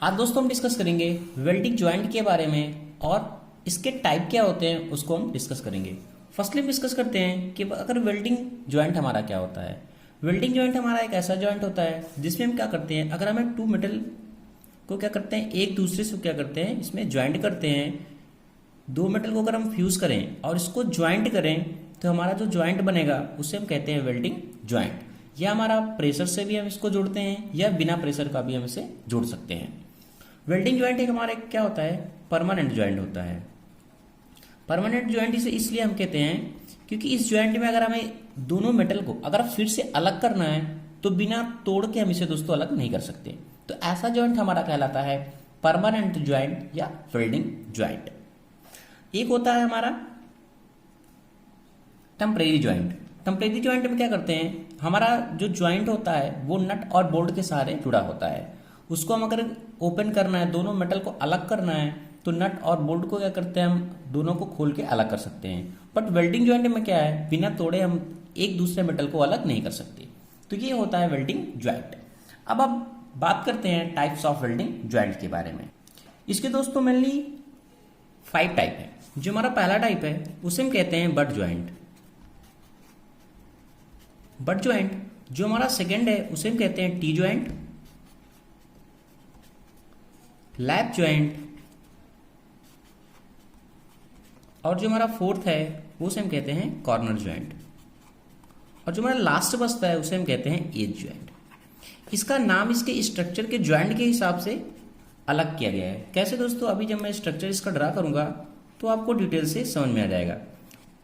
आज दोस्तों हम डिस्कस करेंगे वेल्डिंग ज्वाइंट के बारे में और इसके टाइप क्या होते हैं उसको हम डिस्कस करेंगे। फर्स्टली हम डिस्कस करते हैं कि अगर वेल्डिंग ज्वाइंट हमारा क्या होता है। वेल्डिंग ज्वाइंट हमारा एक ऐसा ज्वाइंट होता है जिसमें हम क्या करते हैं, अगर हमें टू मेटल को क्या करते हैं, एक दूसरे से क्या करते हैं, इसमें ज्वाइंट करते हैं। दो मेटल को अगर हम फ्यूज करें और इसको ज्वाइंट करें तो हमारा जो ज्वाइंट बनेगा उसे हम कहते हैं वेल्डिंग ज्वाइंट। या हमारा प्रेशर से भी हम इसको जोड़ते हैं या बिना प्रेशर का भी हम इसे जोड़ सकते हैं। वेल्डिंग ज्वाइंट एक हमारे क्या होता है, परमानेंट ज्वाइंट होता है। परमानेंट ज्वाइंट इसे इसलिए हम कहते हैं क्योंकि इस ज्वाइंट में अगर हमें दोनों मेटल को अगर फिर से अलग करना है तो बिना तोड़ के हम इसे दोस्तों अलग नहीं कर सकते। तो ऐसा ज्वाइंट हमारा कहलाता है परमानेंट ज्वाइंट या वेल्डिंग ज्वाइंट। एक होता है हमारा टेम्परेरी ज्वाइंट। टेम्परेरी ज्वाइंट में क्या करते हैं, हमारा जो ज्वाइंट होता है वो नट और बोल्ट के सहारे जुड़ा होता है। उसको हम अगर ओपन करना है, दोनों मेटल को अलग करना है तो नट और बोल्ट को क्या करते हैं, हम दोनों को खोल के अलग कर सकते हैं। बट वेल्डिंग ज्वाइंट में क्या है, बिना तोड़े हम एक दूसरे मेटल को अलग नहीं कर सकते। तो ये होता है वेल्डिंग ज्वाइंट। अब बात करते हैं टाइप्स ऑफ वेल्डिंग ज्वाइंट के बारे में। इसके दोस्तों मेनली 5 टाइप है। जो हमारा पहला टाइप है उसे हम कहते हैं बट ज्वाइंट। But joint. जो हमारा सेकेंड है उसे हम कहते हैं टी ज्वाइंट, लैप ज्वाइंट, और जो हमारा फोर्थ है वो उसे हम कहते हैं कॉर्नर ज्वाइंट, और जो हमारा लास्ट बचता है उसे हम कहते हैं एज ज्वाइंट। इसका नाम इसके स्ट्रक्चर के ज्वाइंट के हिसाब से अलग किया गया है। कैसे दोस्तों, अभी जब मैं स्ट्रक्चर इसका ड्रा करूंगा तो आपको डिटेल से समझ में आ जाएगा।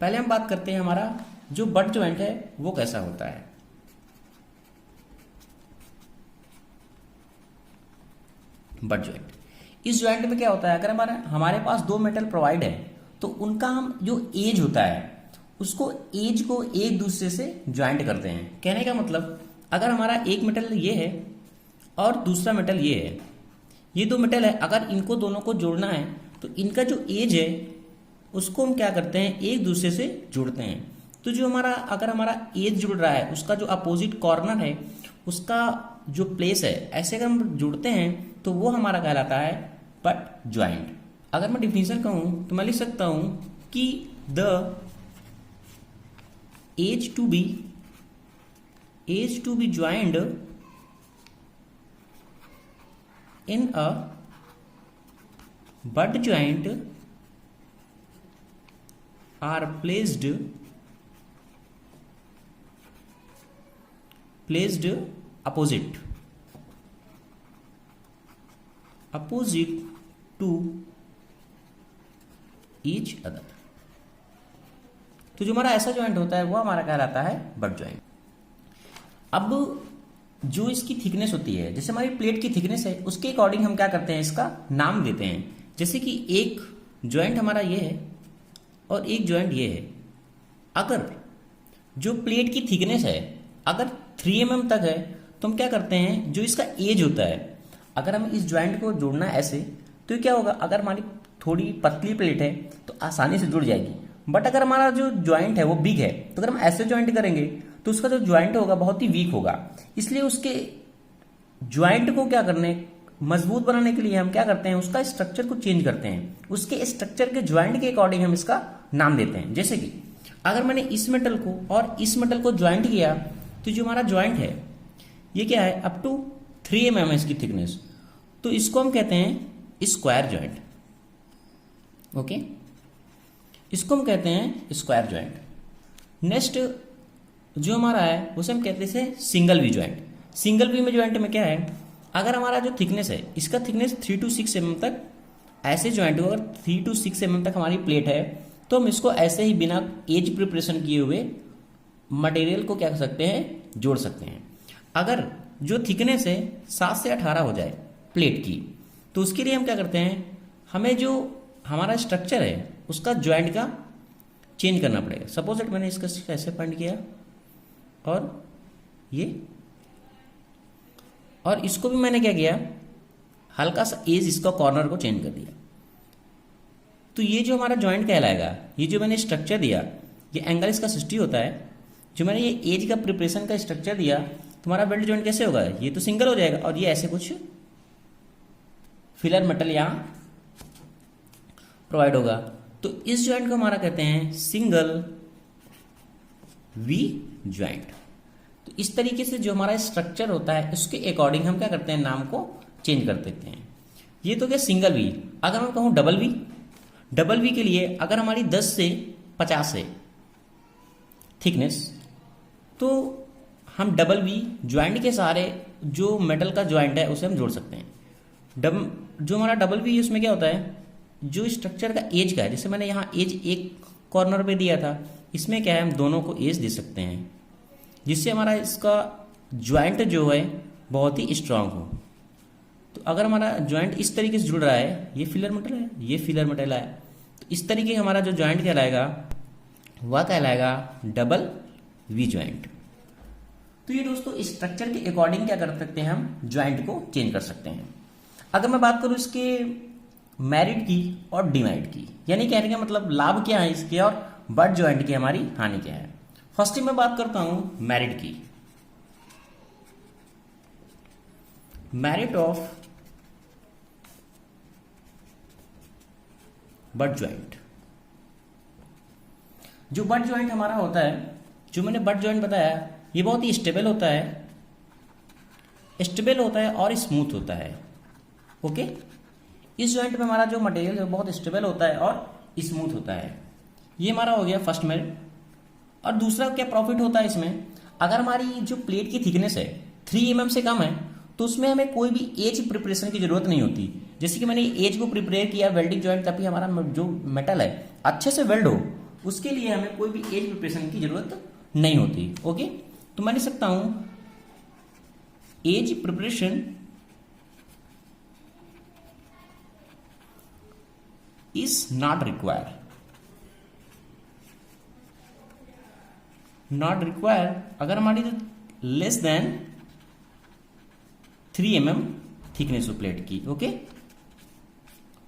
पहले हम बात करते हैं हमारा जो बट ज्वाइंट है वो कैसा होता है। बट ज्वाइंट, इस ज्वाइंट में क्या होता है, अगर हमारे पास दो मेटल प्रोवाइड है तो उनका हम जो एज होता है उसको एज को एक दूसरे से ज्वाइंट करते हैं। कहने का मतलब, अगर हमारा एक मेटल ये है और दूसरा मेटल ये है, ये दो मेटल है, अगर इनको दोनों को जोड़ना है तो इनका जो एज है उसको हम क्या करते हैं, एक दूसरे से जोड़ते हैं। तो जो अगर हमारा एज जुड़ रहा है उसका जो अपोजिट कॉर्नर है उसका जो प्लेस है, ऐसे अगर हम जुड़ते हैं तो वो हमारा कहलाता है बट ज्वाइंट। अगर मैं डिफिनेशन कहूं तो मैं लिख सकता हूं कि the edge to be joined in a butt joint are placed opposite to each other। तो जो हमारा ऐसा ज्वाइंट होता है वो हमारा कहलाता है बट ज्वाइंट। अब जो इसकी थिकनेस होती है, जैसे हमारी प्लेट की थिकनेस है उसके अकॉर्डिंग हम क्या करते हैं, इसका नाम देते हैं। जैसे कि एक ज्वाइंट हमारा ये है और एक ज्वाइंट ये है। अगर जो प्लेट की थिकनेस है अगर 3 mm तक है तो हम क्या करते हैं, जो इसका एज होता है, अगर हम इस ज्वाइंट को जोड़ना है ऐसे तो क्या होगा, अगर हमारी थोड़ी पतली प्लेट है तो आसानी से जुड़ जाएगी। बट अगर हमारा जो ज्वाइंट है वो बिग है तो अगर हम ऐसे ज्वाइंट करेंगे तो उसका जो ज्वाइंट होगा बहुत ही वीक होगा। इसलिए उसके ज्वाइंट को क्या करने, मजबूत बनाने के लिए हम क्या करते हैं, उसका स्ट्रक्चर को चेंज करते हैं। उसके स्ट्रक्चर के ज्वाइंट के अकॉर्डिंग हम इसका नाम देते हैं। जैसे कि अगर मैंने इस मेटल को और इस मेटल को ज्वाइंट किया तो जो हमारा ज्वाइंट है ये क्या है, अप टू 3 mm है इसकी थिकनेस, तो इसको हम कहते हैं स्क्वायर ज्वाइंट। ओके, इसको हम कहते हैं स्क्वायर ज्वाइंट। नेक्स्ट जो हमारा है उसे हम कहते हैं single V joint. Single V में ज्वाइंट में क्या है, अगर हमारा जो थिकनेस है इसका थिकनेस 3 to 6 mm तक ऐसे ज्वाइंट हो, अगर 3 to 6 mm तक हमारी प्लेट है तो हम इसको ऐसे ही बिना एज प्रिपरेशन किए हुए मटेरियल को क्या कर सकते हैं, जोड़ सकते हैं। अगर जो थिकनेस है 7 से 18 हो जाए प्लेट की तो उसके लिए हम क्या करते हैं, हमें जो हमारा स्ट्रक्चर है उसका ज्वाइंट का चेंज करना पड़ेगा। सपोज दैट मैंने इसका ऐसे पॉइंट किया और ये, और इसको भी मैंने क्या किया, हल्का सा एज इसका कॉर्नर को चेंज कर दिया। तो ये जो हमारा ज्वाइंट कहलाएगा, ये जो मैंने स्ट्रक्चर दिया, ये एंगल इसका 60 होता है। जो मैंने ये एज का प्रिपरेशन का स्ट्रक्चर दिया, तुम्हारा बेल्ट जॉइंट कैसे होगा, ये तो सिंगल हो जाएगा और ये ऐसे कुछ फिलर मेटल यहाँ प्रोवाइड होगा। तो इस ज्वाइंट को हमारा कहते हैं सिंगल वी ज्वाइंट। तो इस तरीके से जो हमारा स्ट्रक्चर होता है उसके अकॉर्डिंग हम क्या करते हैं, नाम को चेंज कर देते हैं। ये तो क्या सिंगल वी। अगर मैं कहूँ डबल वी, डबल वी के लिए अगर हमारी 10 से 50 है थिकनेस, तो हम डबल वी ज्वाइंट के सहारे जो मेटल का ज्वाइंट है उसे हम जोड़ सकते हैं। जो हमारा डबल वी उसमें क्या होता है, जो स्ट्रक्चर का एज का है, जैसे मैंने यहाँ एज एक कॉर्नर पे दिया था, इसमें क्या है हम दोनों को एज दे सकते हैं जिससे हमारा इसका ज्वाइंट जो है बहुत ही स्ट्रांग हो। तो अगर हमारा ज्वाइंट इस तरीके से जुड़ रहा है, ये फिलर मेटल है, ये फिलर मेटल है, तो इस तरीके हमारा जो ज्वाइंट कहलाएगा वह कहलाएगा डबल वी ज्वाइंट। तो ये दोस्तों स्ट्रक्चर के अकॉर्डिंग क्या कर सकते हैं, हम ज्वाइंट को चेंज कर सकते हैं। अगर मैं बात करूं इसके मेरिट की और डिमेरिट की, यानी कहने का मतलब लाभ क्या है इसके और बट ज्वाइंट की हमारी हानि क्या है। फर्स्ट मैं बात करता हूं मेरिट की। Merit of but joint. जो बट ज्वाइंट हमारा होता है, जो मैंने बट ज्वाइंट बताया, ये बहुत ही स्टेबल होता है, स्टेबल होता है और स्मूथ होता है। ओके, इस ज्वाइंट में हमारा जो मटेरियल है बहुत स्टेबल होता है और स्मूथ होता है। ये हमारा हो गया फर्स्ट मेरिट। और दूसरा क्या प्रॉफिट होता है इसमें, अगर हमारी जो प्लेट की थिकनेस है 3 mm से कम है तो उसमें हमें कोई भी एज प्रिपरेशन की जरूरत नहीं होती। जैसे कि मैंने एज को प्रिपेयर किया वेल्डिंग ज्वाइंट, तभी हमारा जो मेटल है अच्छे से वेल्ड हो, उसके लिए हमें कोई भी एज प्रिपरेशन की जरूरत नहीं होती। ओके, तो मैं लिख सकता हूं edge preparation is not required, not required अगर हमारी less than 3 mm thickness of plate की। ओके,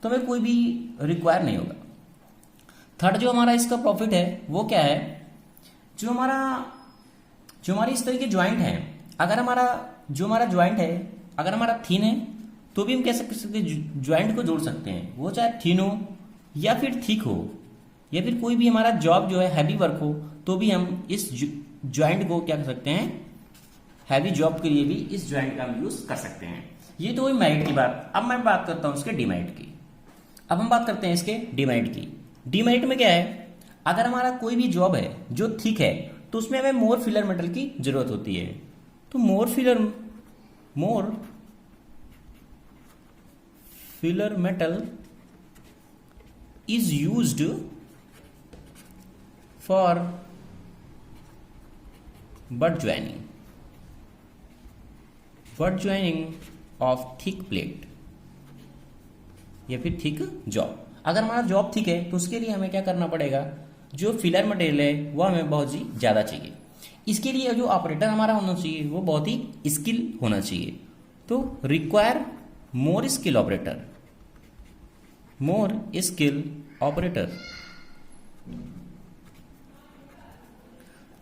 तो हमें कोई भी रिक्वायर नहीं होगा। थर्ड जो हमारा इसका प्रॉफिट है वो क्या है, जो हमारी इस तरह के ज्वाइंट है, अगर हमारा जो हमारा ज्वाइंट है अगर हमारा थिन है तो भी हम कह सकते ज्वाइंट को जोड़ सकते हैं, वो चाहे थिन हो या फिर थिक हो, या फिर कोई भी हमारा जॉब जो है हैवी वर्क हो, तो भी हम इस ज्वाइंट को क्या कर सकते हैं, हैवी जॉब के लिए भी इस ज्वाइंट का हम यूज कर सकते हैं। ये तो हुई मेरिट की बात। अब मैं बात करता हूं इसके डिमेरिट की। अब हम बात करते हैं इसके डिमेरिट की। डिमेरिट में क्या है, अगर हमारा कोई भी जॉब है जो थिक है तो उसमें हमें मोर फिलर मेटल की जरूरत होती है। तो more filler metal is used for butt joining of thick plate या फिर थिक जॉब। अगर हमारा जॉब थिक है तो उसके लिए हमें क्या करना पड़ेगा, जो फिलर मटेरियल है वो हमें बहुत ही ज़्यादा चाहिए। इसके लिए जो ऑपरेटर हमारा होना चाहिए वो बहुत ही स्किल होना चाहिए। तो रिक्वायर मोर स्किल ऑपरेटर, मोर स्किल ऑपरेटर।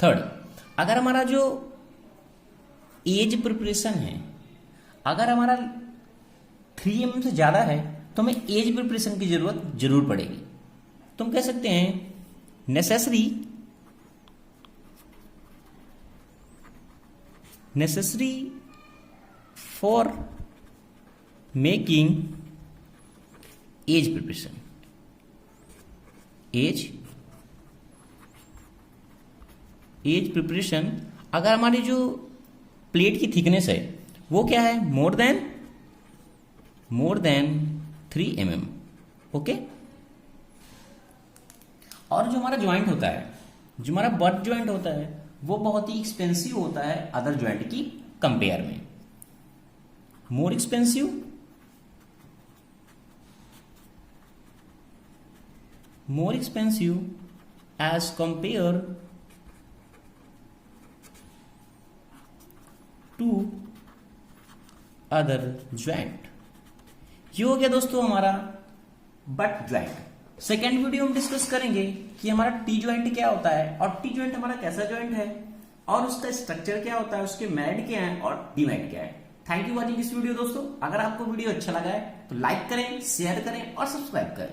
थर्ड, अगर हमारा जो एज प्रिपरेशन है, अगर हमारा 3 mm से ज्यादा है तो हमें एज प्रिपरेशन की जरूरत जरूर पड़ेगी। तो हम कह सकते हैं necessary for making edge preparation. Edge preparation अगर हमारी जो प्लेट की थिकनेस है वो क्या है, मोर देन 3 mm। ओके, और जो हमारा ज्वाइंट होता है, जो हमारा बट ज्वाइंट होता है वो बहुत ही एक्सपेंसिव होता है अदर ज्वाइंट की कंपेयर में। मोर expensive as compare to other joint। ये हो गया दोस्तों हमारा बट ज्वाइंट। सेकेंड वीडियो हम डिस्कस करेंगे कि हमारा टी ज्वाइंट क्या होता है और टी ज्वाइंट हमारा कैसा ज्वाइंट है और उसका स्ट्रक्चर क्या होता है, उसके मेरिट क्या है और डिमेरिट क्या है। Thank you watching this video दोस्तों। अगर आपको वीडियो अच्छा लगा है तो लाइक करें, शेयर करें और सब्सक्राइब करें।